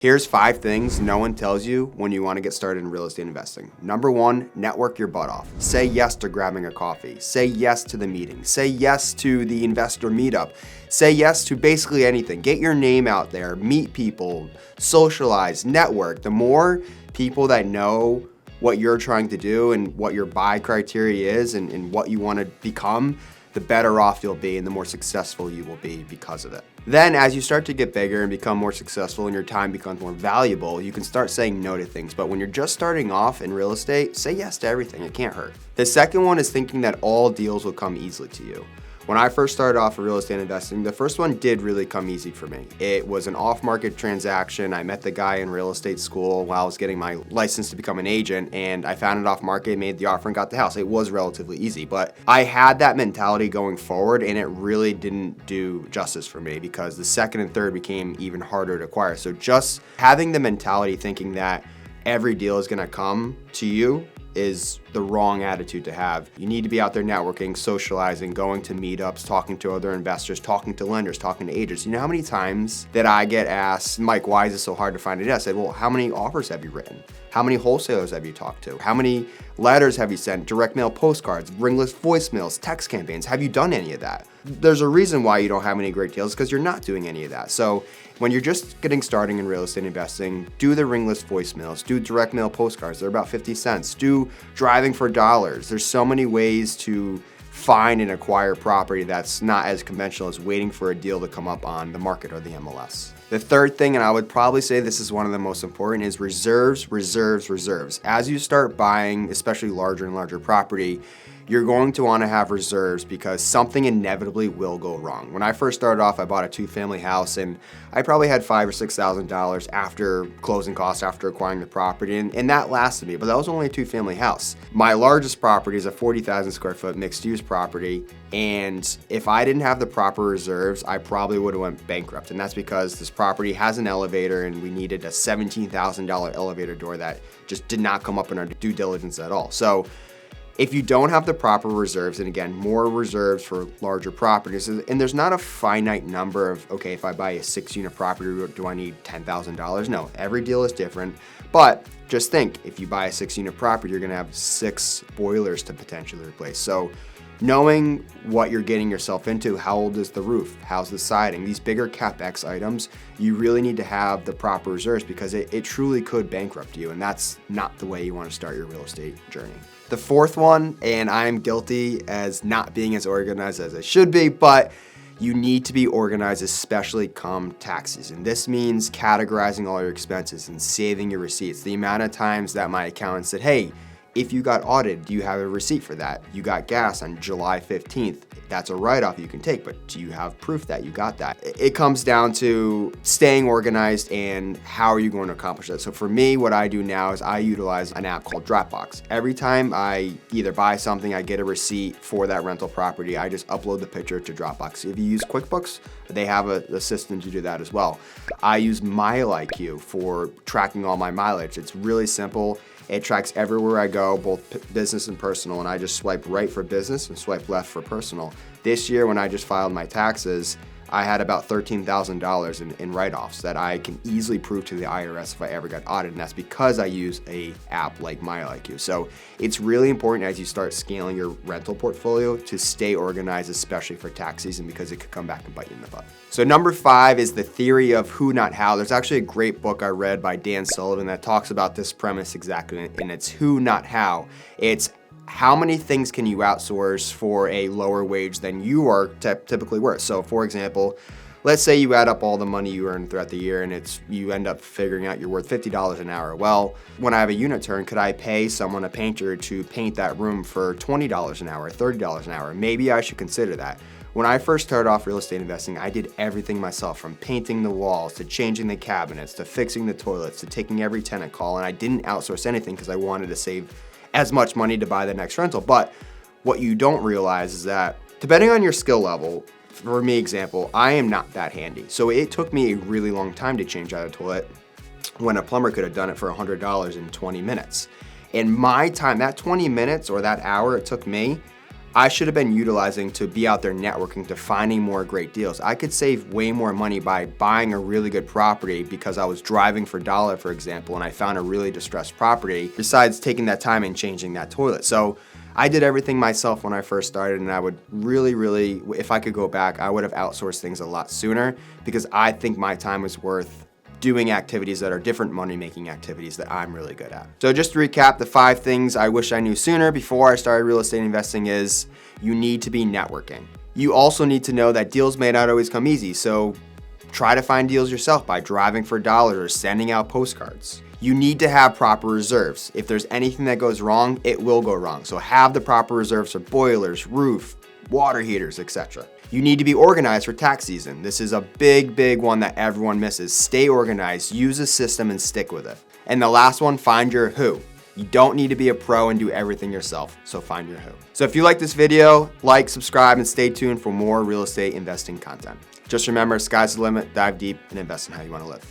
Here's 5 things no one tells you when you want to get started in real estate investing. Number 1, network your butt off. Say yes to grabbing a coffee. Say yes to the meeting. Say yes to the investor meetup. Say yes to basically anything. Get your name out there, meet people, socialize, network. The more people that know what you're trying to do and what your buy criteria is and what you want to become, the better off you'll be and the more successful you will be because of it. Then as you start to get bigger and become more successful and your time becomes more valuable, you can start saying no to things. But when you're just starting off in real estate, say yes to everything. It can't hurt. The second one is thinking that all deals will come easily to you. When I first started off in real estate investing, the first one did really come easy for me. It was an off-market transaction. I met the guy in real estate school while I was getting my license to become an agent, and I found it off-market, made the offer, and got the house. It was relatively easy, but I had that mentality going forward, and it really didn't do justice for me because the second and third became even harder to acquire. So just having the mentality thinking that every deal is gonna come to you is the wrong attitude to have. You need to be out there networking, socializing, going to meetups, talking to other investors, talking to lenders, talking to agents. You know how many times that I get asked, Mike, why is it so hard to find a deal? I said, well, how many offers have you written? How many wholesalers have you talked to? How many letters have you sent? Direct mail postcards, ringless voicemails, text campaigns? Have you done any of that? There's a reason why you don't have any great deals because you're not doing any of that. So when you're just getting started in real estate investing, do the ringless voicemails, do direct mail postcards. They're about 50 cents. Do driving for dollars. There's so many ways to find and acquire property that's not as conventional as waiting for a deal to come up on the market or the MLS. The third thing, and I would probably say this is one of the most important, is reserves, reserves, reserves. As you start buying, especially larger and larger property, you're going to want to have reserves because something inevitably will go wrong. When I first started off, I bought a 2-family house and I probably had $5,000 or $6,000 after closing costs, after acquiring the property, and that lasted me, but that was only a 2-family house. My largest property is a 40,000 square foot mixed use property, and if I didn't have the proper reserves, I probably would have went bankrupt, and that's because this property has an elevator and we needed a $17,000 elevator door that just did not come up in our due diligence at all. So if you don't have the proper reserves, and again, more reserves for larger properties, and there's not a finite number of, okay, if I buy a 6-unit property, do I need $10,000? No, every deal is different, but just think, if you buy a 6-unit property, you're gonna have 6 boilers to potentially replace. So knowing what you're getting yourself into, how old is the roof, how's the siding, these bigger CapEx items, you really need to have the proper reserves because it truly could bankrupt you, and that's not the way you want to start your real estate journey. The fourth one, and I'm guilty as not being as organized as I should be, but you need to be organized, especially come tax season. This means categorizing all your expenses and saving your receipts. The amount of times that my accountant said, hey, if you got audited, do you have a receipt for that? You got gas on July 15th. That's a write-off you can take, but do you have proof that you got that? It comes down to staying organized and how are you going to accomplish that. So for me, what I do now is I utilize an app called Dropbox. Every time I either buy something, I get a receipt for that rental property, I just upload the picture to Dropbox. If you use QuickBooks, they have a system to do that as well. I use MileIQ for tracking all my mileage. It's really simple. It tracks everywhere I go, both business and personal, and I just swipe right for business and swipe left for personal. This year, when I just filed my taxes, I had about $13,000 in write-offs that I can easily prove to the IRS if I ever got audited, and that's because I use a app like MileIQ. So it's really important as you start scaling your rental portfolio to stay organized, especially for tax season, because it could come back and bite you in the butt. So number 5 is the theory of who, not how. There's actually a great book I read by Dan Sullivan that talks about this premise exactly, and it's who, not how. It's how many things can you outsource for a lower wage than you are typically worth. So for example, let's say you add up all the money you earn throughout the year and you end up figuring out you're worth $50 an hour. Well, when I have a unit turn, could I pay someone, a painter, to paint that room for $20 an hour, $30 an hour? Maybe I should consider that. When I first started off real estate investing, I did everything myself, from painting the walls to changing the cabinets to fixing the toilets to taking every tenant call, and I didn't outsource anything because I wanted to save as much money to buy the next rental. But what you don't realize is that depending on your skill level, for me example, I am not that handy. So it took me a really long time to change out a toilet when a plumber could have done it for $100 in 20 minutes. And my time, that 20 minutes or that hour it took me, I should have been utilizing to be out there networking, to finding more great deals. I could save way more money by buying a really good property because I was driving for dollar, for example, and I found a really distressed property, besides taking that time and changing that toilet. So I did everything myself when I first started, and I would really, if I could go back, I would have outsourced things a lot sooner, because I think my time was worth doing activities that are different money-making activities that I'm really good at. So just to recap, the 5 things I wish I knew sooner before I started real estate investing is you need to be networking. You also need to know that deals may not always come easy, so try to find deals yourself by driving for dollars or sending out postcards. You need to have proper reserves. If there's anything that goes wrong, it will go wrong. So have the proper reserves for boilers, roof, water heaters, etc. You need to be organized for tax season. This is a big one that everyone misses. Stay organized, use a system, and stick with it. And the last one, find your who. You don't need to be a pro and do everything yourself, so find your who. So if you like this video, like, subscribe, and stay tuned for more real estate investing content. Just remember, sky's the limit, dive deep, and invest in how you want to live.